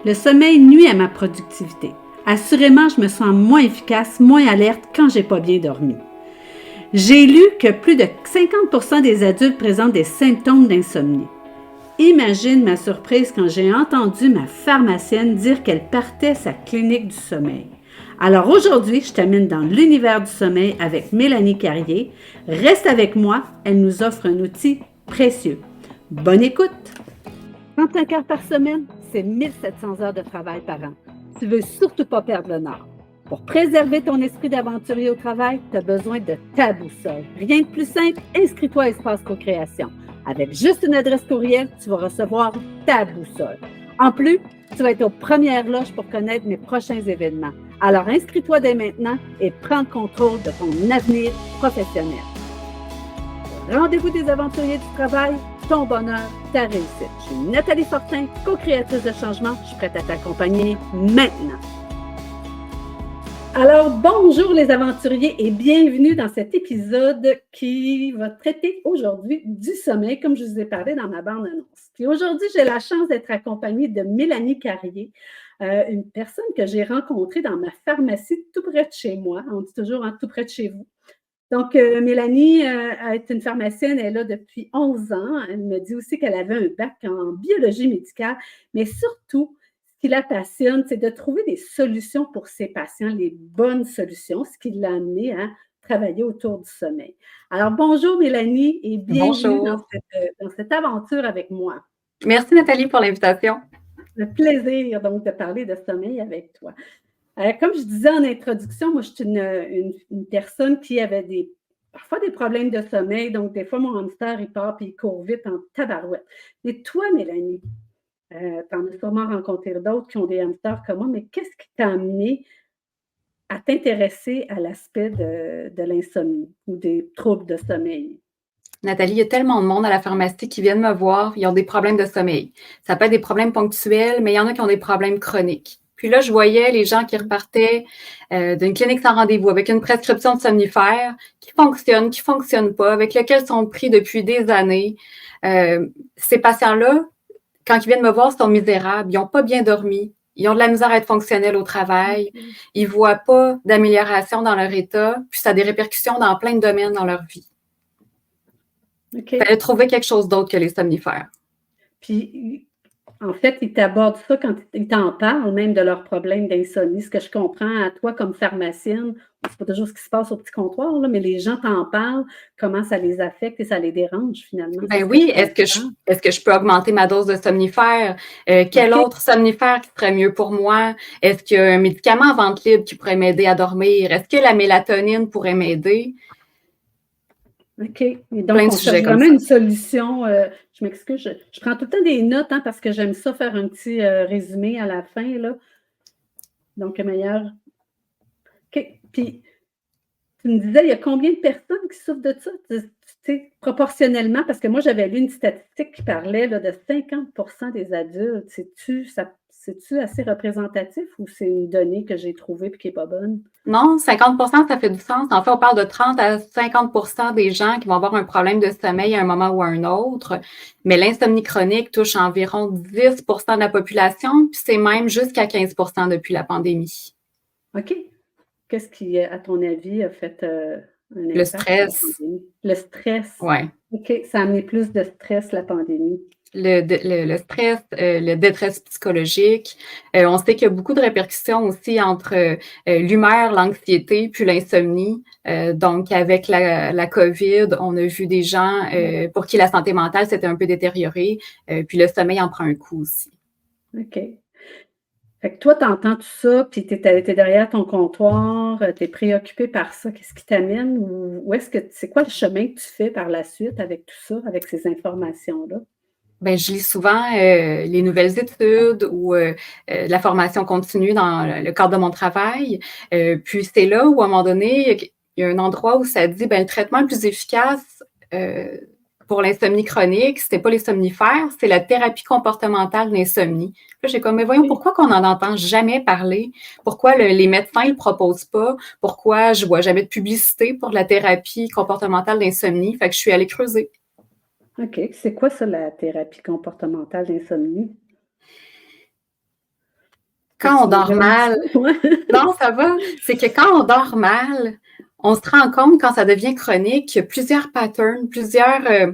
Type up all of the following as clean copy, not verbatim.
Le sommeil nuit à ma productivité. Assurément, je me sens moins efficace, moins alerte quand j'ai pas bien dormi. J'ai lu que plus de 50% des adultes présentent des symptômes d'insomnie. Imagine ma surprise quand j'ai entendu ma pharmacienne dire qu'elle partait sa clinique du sommeil. Alors aujourd'hui, je t'amène dans l'univers du sommeil avec Mélanie Carrier. Reste avec moi, elle nous offre un outil précieux. Bonne écoute! 35 heures par semaine, c'est 1700 heures de travail par an. Tu veux surtout pas perdre le nord. Pour préserver ton esprit d'aventurier au travail, tu as besoin de ta boussole. Rien de plus simple, inscris-toi à Espace Co-Création. Avec juste une adresse courriel, tu vas recevoir ta boussole. En plus, tu vas être aux premières loges pour connaître mes prochains événements. Alors inscris-toi dès maintenant et prends le contrôle de ton avenir professionnel. Rendez-vous des aventuriers du travail, ton bonheur, ta réussite. Je suis Nathalie Fortin, co-créatrice de changement. Je suis prête à t'accompagner maintenant. Alors, bonjour les aventuriers et bienvenue dans cet épisode qui va traiter aujourd'hui du sommeil, comme je vous ai parlé dans ma bande-annonce. Puis aujourd'hui, j'ai la chance d'être accompagnée de Mélanie Carrier, une personne que j'ai rencontrée dans ma pharmacie tout près de chez moi. On dit toujours tout près de chez vous. Donc, Mélanie est une pharmacienne, elle est là depuis 11 ans. Elle me dit aussi qu'elle avait un bac en biologie médicale, mais surtout, ce qui la passionne, c'est de trouver des solutions pour ses patients, les bonnes solutions, ce qui l'a amenée à travailler autour du sommeil. Alors, bonjour Mélanie et bienvenue Bonjour. dans cette aventure avec moi. Merci Nathalie pour l'invitation. Le plaisir donc de parler de sommeil avec toi. Comme je disais en introduction, moi, je suis une personne qui avait parfois des problèmes de sommeil. Donc, des fois, mon hamster, il part et il court vite en tabarouette. Mais toi, Mélanie, tu en as sûrement rencontré d'autres qui ont des hamsters comme moi, mais qu'est-ce qui t'a amené à t'intéresser à l'aspect de l'insomnie ou des troubles de sommeil? Nathalie, il y a tellement de monde à la pharmacie qui viennent me voir, ils ont des problèmes de sommeil. Ça peut être des problèmes ponctuels, mais il y en a qui ont des problèmes chroniques. Puis là, je voyais les gens qui repartaient d'une clinique sans rendez-vous avec une prescription de somnifères qui fonctionnent pas, avec lesquels sont pris depuis des années. Ces patients-là, quand ils viennent me voir, sont misérables, ils n'ont pas bien dormi, ils ont de la misère à être fonctionnels au travail, ils ne voient pas d'amélioration dans leur état, puis ça a des répercussions dans plein de domaines dans leur vie. OK. Il fallait trouver quelque chose d'autre que les somnifères. Puis, en fait, ils t'abordent ça quand ils t'en parlent, même de leurs problèmes d'insomnie. Ce que je comprends à toi comme pharmacienne, c'est pas toujours ce qui se passe au petit comptoir, là, mais les gens t'en parlent, comment ça les affecte et ça les dérange finalement. Ben oui, est-ce que je peux augmenter ma dose de somnifères? Quel autre somnifère qui serait mieux pour moi? Est-ce qu'il y a un médicament à vente libre qui pourrait m'aider à dormir? Est-ce que la mélatonine pourrait m'aider? OK. Et donc, on cherche vraiment une solution. Je m'excuse, je prends tout le temps des notes parce que j'aime ça faire un petit résumé à la fin, là. Donc, meilleur. OK. Puis, tu me disais, il y a combien de personnes qui souffrent de ça? Tu sais, proportionnellement, parce que moi, j'avais lu une statistique qui parlait là, de 50% des adultes. C'est-tu assez représentatif ou c'est une donnée que j'ai trouvée et qui n'est pas bonne? Non, 50%, ça fait du sens. En fait, on parle de 30 à 50% des gens qui vont avoir un problème de sommeil à un moment ou à un autre. Mais l'insomnie chronique touche environ 10% de la population, puis c'est même jusqu'à 15% depuis la pandémie. OK. Qu'est-ce qui, à ton avis, a fait un impact? Le stress. Le stress. Oui. OK. Ça a amené plus de stress, la pandémie. Le stress, le détresse psychologique. On sait qu'il y a beaucoup de répercussions aussi entre l'humeur, l'anxiété, puis l'insomnie. Donc, avec la COVID, on a vu des gens pour qui la santé mentale s'était un peu détériorée, puis le sommeil en prend un coup aussi. OK. Fait que toi, tu entends tout ça, puis tu es derrière ton comptoir, tu es préoccupé par ça. Qu'est-ce qui t'amène? Ou c'est quoi le chemin que tu fais par la suite avec tout ça, avec ces informations-là? Ben, je lis souvent les nouvelles études ou la formation continue dans le cadre de mon travail. Puis c'est là où, à un moment donné, il y a un endroit où ça dit le traitement le plus efficace pour l'insomnie chronique, c'était pas les somnifères, c'est la thérapie comportementale d'insomnie. Là, j'ai comme, mais voyons, pourquoi qu'on n'en entend jamais parler? Pourquoi les médecins ne le proposent pas? Pourquoi je vois jamais de publicité pour la thérapie comportementale d'insomnie? Fait que je suis allée creuser. OK. C'est quoi ça, la thérapie comportementale d'insomnie? quand on dort mal, non, ça va, c'est que quand on dort mal, on se rend compte quand ça devient chronique qu'il y a plusieurs patterns, plusieurs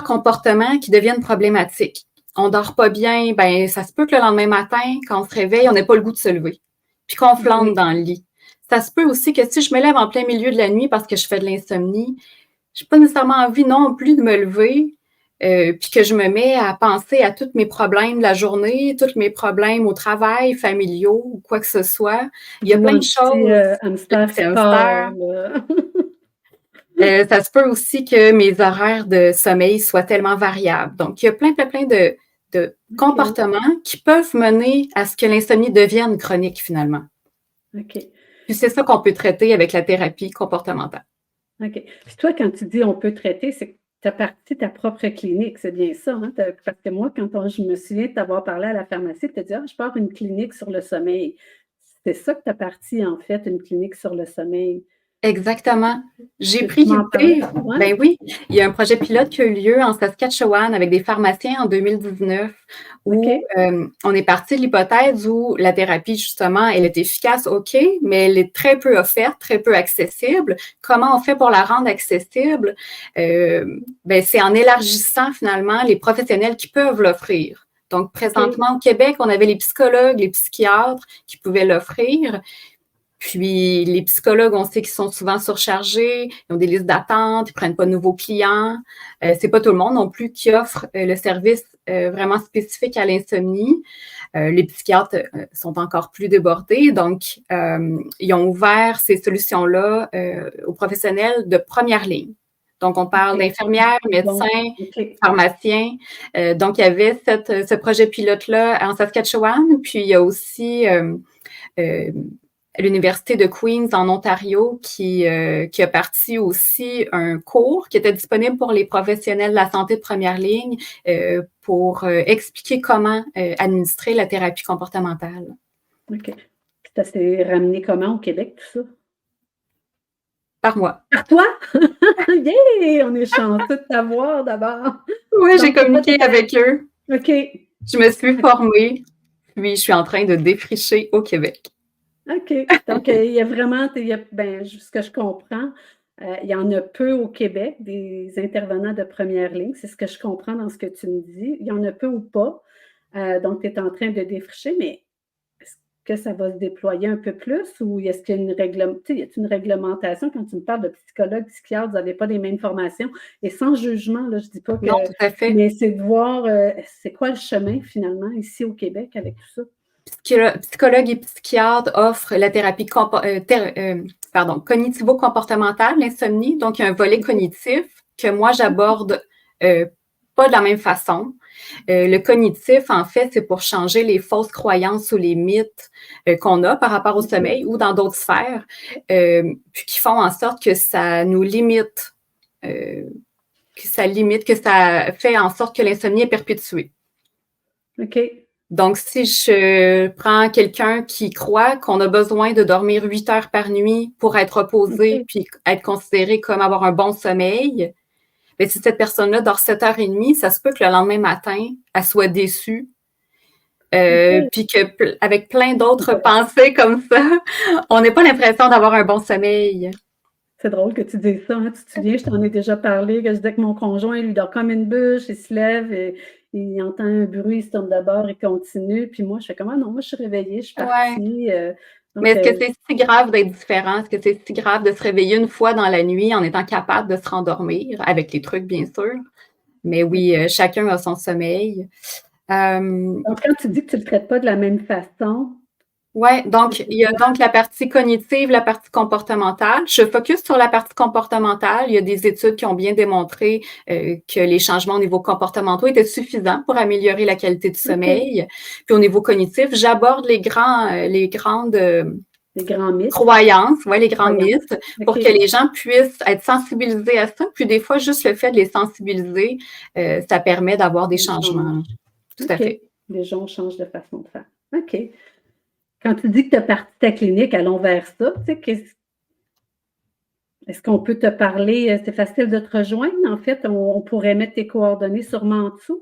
comportements qui deviennent problématiques. On dort pas bien, ben ça se peut que le lendemain matin, quand on se réveille, on n'ait pas le goût de se lever, puis qu'on flâne dans le lit. Ça se peut aussi que si je me lève en plein milieu de la nuit parce que je fais de l'insomnie, j'ai pas nécessairement envie non plus de me lever, puis que je me mets à penser à tous mes problèmes de la journée, tous mes problèmes au travail, familiaux ou quoi que ce soit. Il y a plein de choses. Hamster C'est hamster. Ça se peut aussi que mes horaires de sommeil soient tellement variables. Donc, il y a plein de comportements qui peuvent mener à ce que l'insomnie devienne chronique finalement. OK. Puis c'est ça qu'on peut traiter avec la thérapie comportementale. OK. Puis toi, quand tu dis on peut traiter, c'est que tu as parti ta propre clinique, c'est bien ça, hein? Parce que moi, je me souviens de t'avoir parlé à la pharmacie, tu as dit, je pars une clinique sur le sommeil. C'est ça que tu as parti, en fait, une clinique sur le sommeil. Exactement. J'ai pris l'idée. Ben oui, il y a un projet pilote qui a eu lieu en Saskatchewan avec des pharmaciens en 2019 où on est parti de l'hypothèse où la thérapie, justement, elle est efficace, OK, mais elle est très peu offerte, très peu accessible. Comment on fait pour la rendre accessible? Ben, c'est en élargissant finalement les professionnels qui peuvent l'offrir. Donc, présentement, au Québec, on avait les psychologues, les psychiatres qui pouvaient l'offrir. Puis, les psychologues, on sait qu'ils sont souvent surchargés, ils ont des listes d'attente, ils ne prennent pas de nouveaux clients. C'est pas tout le monde non plus qui offre le service vraiment spécifique à l'insomnie. Les psychiatres sont encore plus débordés, donc ils ont ouvert ces solutions-là aux professionnels de première ligne. Donc, on parle d'infirmières, médecins, pharmaciens. Donc, il y avait ce projet pilote-là en Saskatchewan, puis il y a aussi l'Université de Queen's en Ontario qui a parti aussi un cours qui était disponible pour les professionnels de la santé de première ligne pour expliquer comment administrer la thérapie comportementale. OK. Ça s'est ramené comment au Québec, tout ça? Par moi. Par toi? Yeah! On est chanceux de t'avoir d'abord. Oui, j'ai communiqué avec eux. OK. Je me suis formée, puis je suis en train de défricher au Québec. OK. Donc, il y a vraiment, ce que je comprends, il y en a peu au Québec, des intervenants de première ligne. C'est ce que je comprends dans ce que tu me dis. Il y en a peu ou pas. Donc, tu es en train de défricher, mais est-ce que ça va se déployer un peu plus ou est-ce qu'il y a une réglementation? Quand tu me parles de psychologue, psychiatre, vous n'avez pas les mêmes formations. Et sans jugement, là, je ne dis pas que... Non, tout à fait. Mais c'est de voir c'est quoi le chemin, finalement, ici au Québec avec tout ça. Psychologues et psychiatres offrent la thérapie cognitivo-comportementale, l'insomnie. Donc, il y a un volet cognitif que moi, j'aborde pas de la même façon. Le cognitif, en fait, c'est pour changer les fausses croyances ou les mythes qu'on a par rapport au sommeil ou dans d'autres sphères, puis qui font en sorte que ça nous limite, que ça fait en sorte que l'insomnie est perpétuée. OK. Donc, si je prends quelqu'un qui croit qu'on a besoin de dormir 8 heures par nuit pour être reposé puis être considéré comme avoir un bon sommeil, bien, si cette personne-là dort 7h30, ça se peut que le lendemain matin, elle soit déçue. Puis qu'avec plein d'autres pensées comme ça, on n'a pas l'impression d'avoir un bon sommeil. C'est drôle que tu dises ça. Hein? Tu te souviens, je t'en ai déjà parlé, que je disais que mon conjoint, il dort comme une bûche, il se lève et il entend un bruit, il se tourne d'abord et continue. Puis moi, je fais comment? Non, moi, je suis réveillée, je suis partie. Donc, mais est-ce que c'est si grave d'être différent? Est-ce que c'est si grave de se réveiller une fois dans la nuit en étant capable de se rendormir, avec les trucs, bien sûr? Mais oui, chacun a son sommeil. Donc, quand tu dis que tu ne le traites pas de la même façon... Oui, donc il y a donc la partie cognitive, la partie comportementale. Je focus sur la partie comportementale. Il y a des études qui ont bien démontré que les changements au niveau comportementaux étaient suffisants pour améliorer la qualité du sommeil. Puis au niveau cognitif, j'aborde les grandes mythes. Croyances, les grands mythes, pour que les gens puissent être sensibilisés à ça. Puis des fois, juste le fait de les sensibiliser, ça permet d'avoir des changements. Tout à fait. Les gens changent de façon de faire. OK. Quand tu dis que tu as parti ta clinique, allons vers ça. Tu sais, est-ce qu'on peut te parler? C'est facile de te rejoindre, en fait. On pourrait mettre tes coordonnées sûrement en dessous.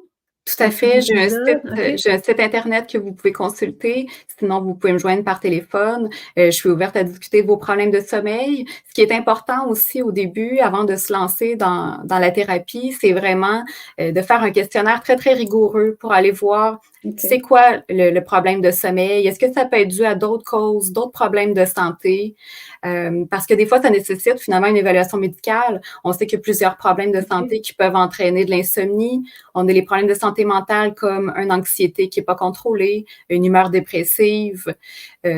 Tout à fait. OK. J'ai un site internet que vous pouvez consulter. Sinon, vous pouvez me joindre par téléphone. Je suis ouverte à discuter de vos problèmes de sommeil. Ce qui est important aussi au début, avant de se lancer dans la thérapie, c'est vraiment de faire un questionnaire très, très rigoureux pour aller voir c'est quoi le problème de sommeil. Est-ce que ça peut être dû à d'autres causes, d'autres problèmes de santé? Parce que des fois, ça nécessite finalement une évaluation médicale. On sait qu'il y a plusieurs problèmes de santé qui peuvent entraîner de l'insomnie. On a les problèmes de santé mentale comme une anxiété qui n'est pas contrôlée, une humeur dépressive.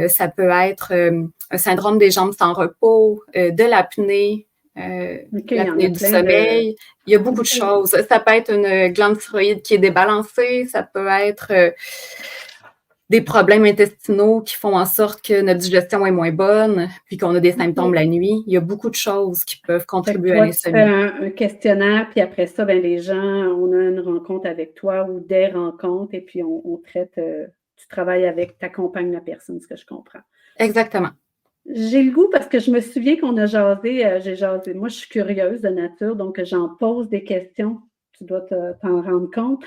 Ça peut être un syndrome des jambes sans repos, de l'apnée, l'apnée du sommeil. Il y a beaucoup de choses. Ça peut être une glande thyroïde qui est débalancée. Ça peut être des problèmes intestinaux qui font en sorte que notre digestion est moins bonne, puis qu'on a des symptômes la nuit. Il y a beaucoup de choses qui peuvent contribuer à l'insomnie. Tu fais un questionnaire, puis après ça, les gens, on a une rencontre avec toi ou des rencontres, et puis on traite, tu travailles avec, tu accompagnes la personne, ce que je comprends. Exactement. J'ai le goût parce que je me souviens qu'on a jasé, j'ai jasé. Moi, je suis curieuse de nature, donc j'en pose des questions. Tu dois t'en rendre compte.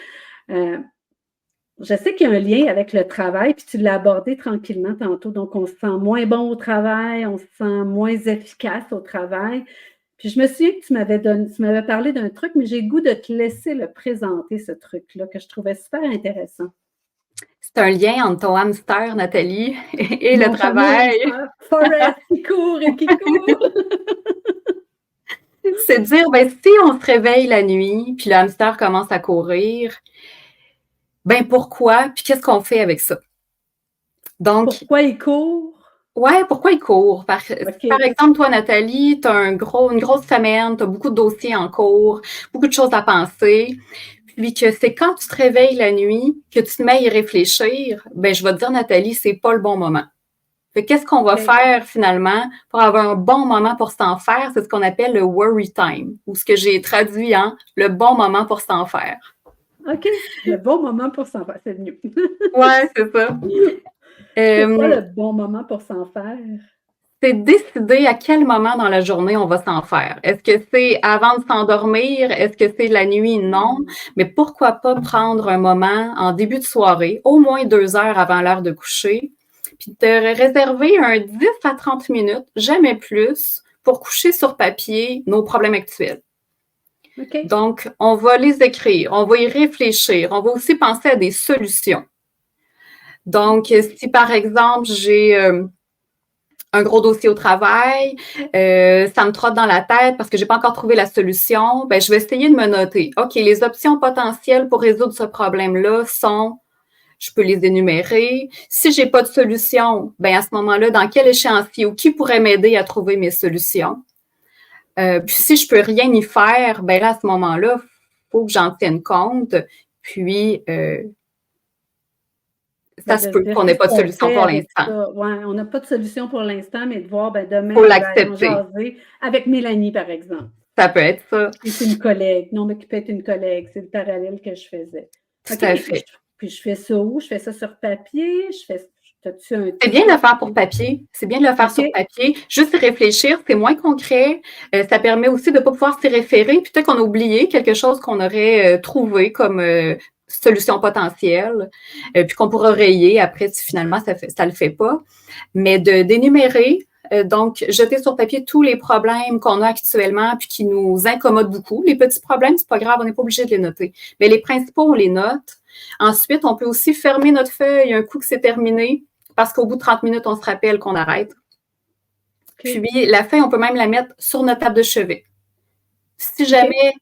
Je sais qu'il y a un lien avec le travail, puis tu l'as abordé tranquillement tantôt. Donc, on se sent moins bon au travail, on se sent moins efficace au travail. Puis je me souviens que tu m'avais parlé d'un truc, mais j'ai le goût de te laisser le présenter, ce truc-là, que je trouvais super intéressant. C'est un lien entre ton hamster, Nathalie, et le travail. Forrest qui court et qui court. C'est de dire, si on se réveille la nuit, puis le hamster commence à courir, pourquoi? Puis qu'est-ce qu'on fait avec ça? Donc, pourquoi il court? Ouais, pourquoi il court? Par exemple, toi, Nathalie, tu as une grosse semaine, tu as beaucoup de dossiers en cours, beaucoup de choses à penser. Puis que c'est quand tu te réveilles la nuit que tu te mets à y réfléchir, je vais te dire, Nathalie, c'est pas le bon moment. Fait qu'est-ce qu'on va faire finalement pour avoir un bon moment pour s'en faire? C'est ce qu'on appelle le worry time, ou ce que j'ai traduit en le bon moment pour s'en faire. OK, le bon moment pour s'en faire, c'est mieux. Ouais, c'est ça. C'est quoi le bon moment pour s'en faire? C'est décider à quel moment dans la journée on va s'en faire. Est-ce que c'est avant de s'endormir? Est-ce que c'est la nuit? Non. Mais pourquoi pas prendre un moment en début de soirée, au moins 2 heures avant l'heure de coucher, puis te réserver un 10 à 30 minutes, jamais plus, pour coucher sur papier nos problèmes actuels. Okay. Donc, on va les écrire, on va y réfléchir, on va aussi penser à des solutions. Donc, si par exemple, j'ai un gros dossier au travail, ça me trotte dans la tête parce que j'ai pas encore trouvé la solution, je vais essayer de me noter. OK, les options potentielles pour résoudre ce problème-là sont, je peux les énumérer. Si j'ai pas de solution, à ce moment-là, dans quel échéancier ou qui pourrait m'aider à trouver mes solutions? Puis si je peux rien y faire, là, à ce moment-là, faut que j'en tienne compte. Puis ça se peut qu'on n'ait pas de solution pour l'instant. Ouais, on n'a pas de solution pour l'instant, mais de voir, demain, faut on l'accepter. va en jaser avec Mélanie, par exemple. Ça peut être ça. C'est une collègue. Non, mais qui peut être une collègue. C'est le parallèle que je faisais. Tout à fait. Puis je fais ça où? Je fais ça sur papier? C'est bien de le faire pour papier. C'est bien de le faire sur papier. Juste y réfléchir, c'est moins concret. Ça permet aussi de ne pas pouvoir s'y référer. Puis peut-être qu'on a oublié quelque chose qu'on aurait trouvé comme solution potentielle, puis qu'on pourra rayer après si finalement ça le fait pas. Mais d'énumérer, donc jeter sur papier tous les problèmes qu'on a actuellement puis qui nous incommodent beaucoup. Les petits problèmes, c'est pas grave, on n'est pas obligé de les noter. Mais les principaux, on les note. Ensuite, on peut aussi fermer notre feuille un coup que c'est terminé parce qu'au bout de 30 minutes, on se rappelle qu'on arrête. Puis la feuille, on peut même la mettre sur notre table de chevet. Si jamais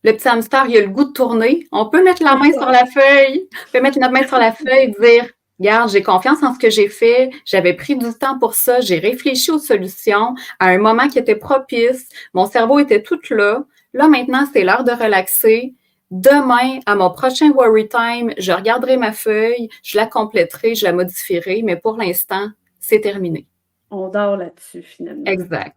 le petit hamster, il a le goût de tourner, on peut mettre la main sur la feuille, on peut mettre notre main sur la feuille et dire « Regarde, j'ai confiance en ce que j'ai fait, j'avais pris du temps pour ça, j'ai réfléchi aux solutions à un moment qui était propice, mon cerveau était tout là. Là, maintenant, c'est l'heure de relaxer. Demain, à mon prochain Worry Time, je regarderai ma feuille, je la compléterai, je la modifierai, mais pour l'instant, c'est terminé. » On dort là-dessus, finalement. Exact.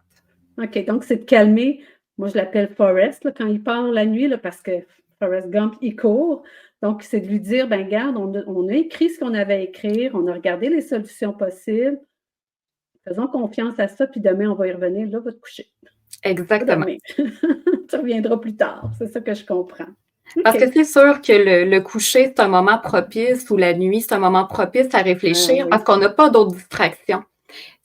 OK, donc c'est de calmer. Moi, je l'appelle Forrest quand il part la nuit, parce que Forrest Gump, il court. Donc, c'est de lui dire, regarde, on a écrit ce qu'on avait à écrire, on a regardé les solutions possibles. Faisons confiance à ça, puis demain, on va y revenir. Là, va te coucher. Exactement. Tu reviendras plus tard. C'est ça que je comprends. Parce que OK. c'est sûr que le coucher, c'est un moment propice ou la nuit, c'est un moment propice à Ah réfléchir parce oui, qu'on n'a pas d'autres distractions.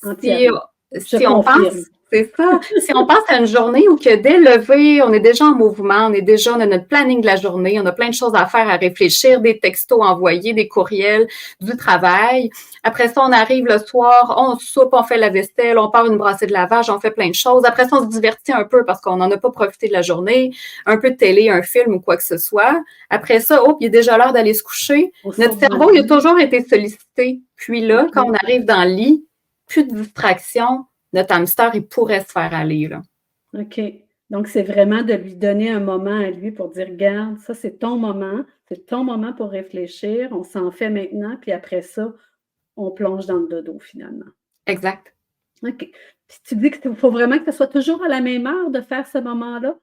Si, entièrement. Je si on confirme. pense, c'est ça, si on pense à une journée où que dès le lever, on est déjà en mouvement, on a notre planning de la journée, on a plein de choses à faire, à réfléchir, des textos envoyés, des courriels, du travail. Après ça, on arrive le soir, on soupe, on fait la vaisselle, on part une brassée de lavage, on fait plein de choses. Après ça, on se divertit un peu parce qu'on n'en a pas profité de la journée, un peu de télé, un film ou quoi que ce soit. Après ça, il est déjà l'heure d'aller se coucher. On Notre sort du cerveau, il a lit. toujours été sollicité. Puis là, quand on OK. arrive dans le lit, plus de distraction, notre hamster, il pourrait se faire aller, là. OK. Donc, c'est vraiment de lui donner un moment à lui pour dire: «Regarde, ça, c'est ton moment pour réfléchir, on s'en fait maintenant, puis après ça, on plonge dans le dodo, finalement». Exact. OK. Puis tu dis qu'il faut vraiment que ce soit toujours à la même heure de faire ce moment-là?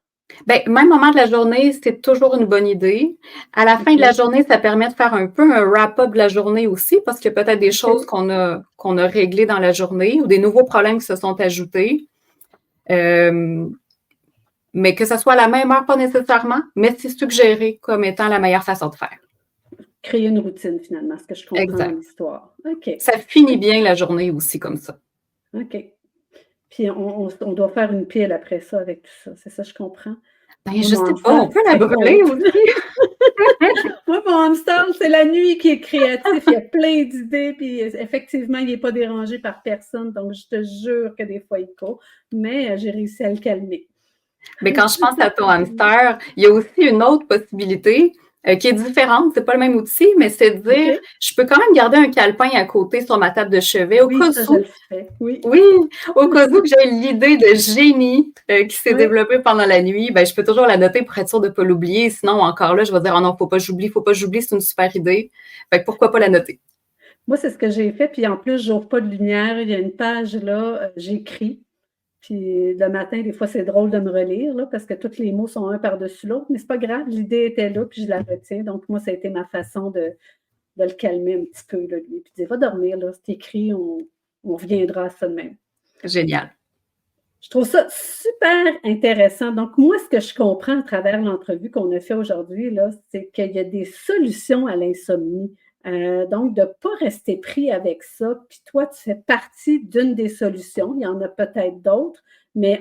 Ben, même moment de la journée, c'est toujours une bonne idée. À la fin de la OK. journée, ça permet de faire un peu un wrap-up de la journée aussi, parce qu'il y a peut-être des choses OK. qu'on a réglées dans la journée ou des nouveaux problèmes qui se sont ajoutés. Euh, mais que ce soit à la même heure, pas nécessairement, mais c'est suggéré comme étant la meilleure façon de faire. Créer une routine, finalement, ce que je comprends dans Exact. l'histoire. OK. Ça finit bien la journée aussi comme ça. OK. Puis on doit faire une pile après ça avec tout ça, c'est ça, je comprends? Ben, Moi, je mon sais pas, hamster, on peut la c'est brûler autre. aussi. Moi, mon hamster, c'est la nuit qui est créatif. Il y a plein d'idées, puis effectivement, il n'est pas dérangé par personne. Donc, je te jure que des fois, il court, mais j'ai réussi à le calmer. Mais quand je pense à ton hamster, il y a aussi une autre possibilité qui est différente. C'est pas le même outil, mais c'est de dire, OK. je peux quand même garder un calepin à côté sur ma table de chevet au Oui, cas ça, je où, le fais. Oui. oui, au cas où que j'ai l'idée de génie qui s'est Oui. développée pendant la nuit, ben, je peux toujours la noter pour être sûre de ne pas l'oublier. Sinon, encore là, je vais dire, oh non, faut pas que j'oublie, c'est une super idée. Fait que pourquoi pas la noter? Moi, c'est ce que j'ai fait. Puis en plus, j'ouvre pas de lumière. Il y a une page là, j'écris. Puis le matin, des fois, c'est drôle de me relire là, parce que tous les mots sont un par-dessus l'autre, mais c'est pas grave, l'idée était là, puis je la retiens. Donc, moi, ça a été ma façon de le calmer un petit peu, là, lui. Puis dire, va dormir, là, c'est écrit, on reviendra à ça de même. Génial. Je trouve ça super intéressant. Donc, moi, ce que je comprends à travers l'entrevue qu'on a fait aujourd'hui, là, c'est qu'il y a des solutions à l'insomnie. Donc, de ne pas rester pris avec ça. Puis toi, tu fais partie d'une des solutions. Il y en a peut-être d'autres, mais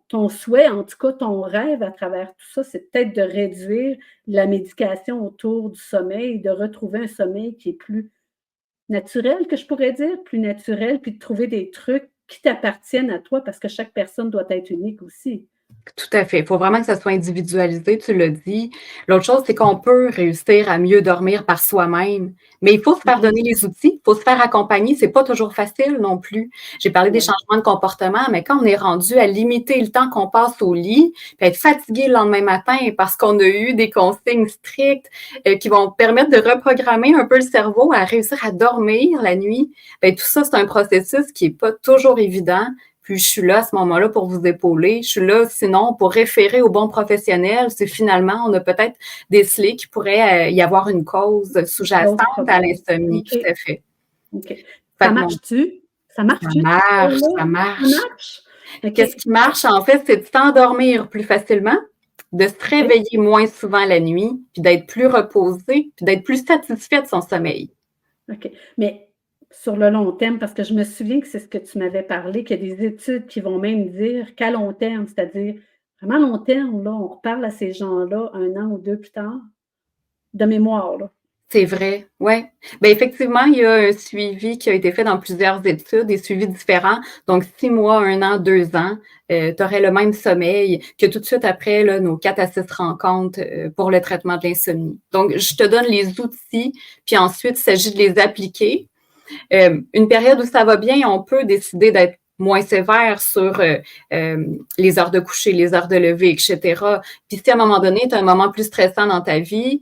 ton souhait, en tout cas, ton rêve à travers tout ça, c'est peut-être de réduire la médication autour du sommeil, de retrouver un sommeil qui est plus naturel, que je pourrais dire, plus naturel, puis de trouver des trucs qui t'appartiennent à toi parce que chaque personne doit être unique aussi. Tout à fait. Il faut vraiment que ça soit individualisé, tu l'as dit. L'autre chose, c'est qu'on peut réussir à mieux dormir par soi-même, mais il faut se faire Oui, donner les outils, il faut se faire accompagner. C'est pas toujours facile non plus. J'ai parlé des oui. changements de comportement, mais quand on est rendu à limiter le temps qu'on passe au lit, puis être fatigué le lendemain matin parce qu'on a eu des consignes strictes qui vont permettre de reprogrammer un peu le cerveau à réussir à dormir la nuit, bien, tout ça, c'est un processus qui n'est pas toujours évident. Puis je suis là à ce moment-là pour vous épauler. Je suis là sinon pour référer aux bons professionnels. C'est finalement, on a peut-être décelé qu'il pourrait y avoir une cause sous-jacente D'autres à problèmes. l'insomnie, OK, tout à fait. OK. Fait Ça que mon, marche-tu? Ça ça marche-tu, cette marche, histoire-là? ça Ça marche. marche? OK, Qu'est-ce qui marche, en fait, c'est de s'endormir plus facilement, de se OK, réveiller moins souvent la nuit, puis d'être plus reposé, puis d'être plus satisfait de son sommeil. OK. Mais sur le long terme, parce que je me souviens que c'est ce que tu m'avais parlé, qu'il y a des études qui vont même dire qu'à long terme, c'est-à-dire vraiment long terme, là, on reparle à ces gens-là 1 an ou 2 plus tard, de mémoire, là. C'est vrai, ouais. Ben effectivement, il y a un suivi qui a été fait dans plusieurs études, des suivis différents. Donc, 6 mois, 1 an, 2 ans, tu aurais le même sommeil que tout de suite après là, nos 4 à 6 rencontres pour le traitement de l'insomnie. Donc, je te donne les outils, puis ensuite, il s'agit de les appliquer. Une période où ça va bien, on peut décider d'être moins sévère sur les heures de coucher, les heures de lever, etc. Puis si à un moment donné, tu as un moment plus stressant dans ta vie,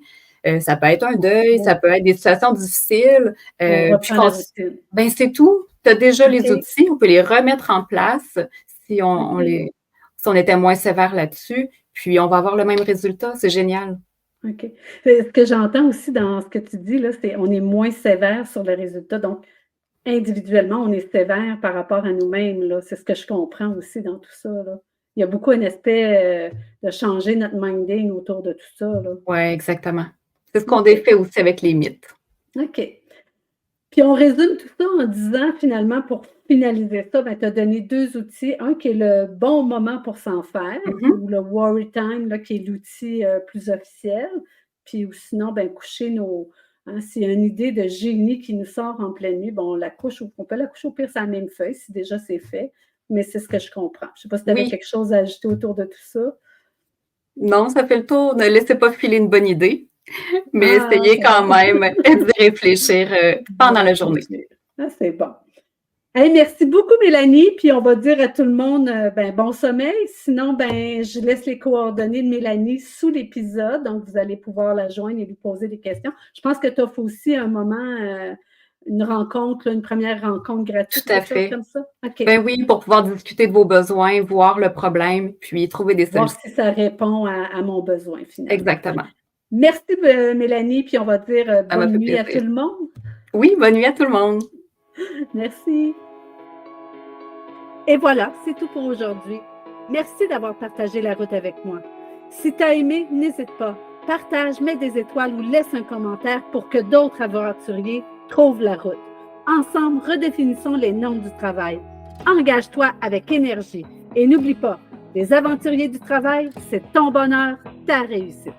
ça peut être un deuil, ça On peut être des situations difficiles. on Puis reprend la routine. ben c'est tout. Tu as déjà les OK, outils, on peut les remettre en place si OK, si on était moins sévère là-dessus. Puis on va avoir le même résultat. C'est génial. OK. Ce que j'entends aussi dans ce que tu dis, là, c'est on est moins sévère sur le résultat. Donc, individuellement, on est sévère par rapport à nous-mêmes, là. C'est ce que je comprends aussi dans tout ça, là. il y a beaucoup un aspect de changer notre minding autour de tout ça, là. Oui, exactement. C'est ce qu'on OK. défait aussi avec les mythes. OK. Puis on résume tout ça en disant finalement, pour finaliser ça, ben, tu as donné 2 outils. Un qui est le bon moment pour s'en faire Mhm. ou le worry time là, qui est l'outil, plus officiel. Puis ou sinon, ben, coucher nos s'il y a une idée de génie qui nous sort en pleine nuit, bon, on peut la coucher au pire sur la même feuille si déjà c'est fait, mais c'est ce que je comprends. Je ne sais pas si tu avais Oui, quelque chose à ajouter autour de tout ça? non, ça fait le tour. Ne laissez pas filer une bonne idée, mais Ah, essayez c'est quand bon. même d'y réfléchir D'y pendant la journée. réfléchir. Ah, c'est bon. Hey, merci beaucoup, Mélanie. Puis on va dire à tout le monde ben, bon sommeil. Sinon, ben, je laisse les coordonnées de Mélanie sous l'épisode. Donc, vous allez pouvoir la joindre et lui poser des questions. Je pense que tu offres aussi un moment, une rencontre, là, une première rencontre gratuite, Tout à quelque chose fait. comme ça. OK. Ben oui, pour pouvoir discuter de vos besoins, voir le problème, puis trouver des Voir solutions. si ça répond à mon besoin, finalement. Exactement. Merci, Mélanie. Puis on va dire Ça m'a bonne fait nuit à tout plaisir. le monde. Oui, bonne nuit à tout le monde. Merci. Et voilà, c'est tout pour aujourd'hui. Merci d'avoir partagé la route avec moi. Si tu as aimé, n'hésite pas. Partage, mets des étoiles ou laisse un commentaire pour que d'autres aventuriers trouvent la route. Ensemble, redéfinissons les normes du travail. Engage-toi avec énergie et n'oublie pas, les aventuriers du travail, c'est ton bonheur, ta réussite.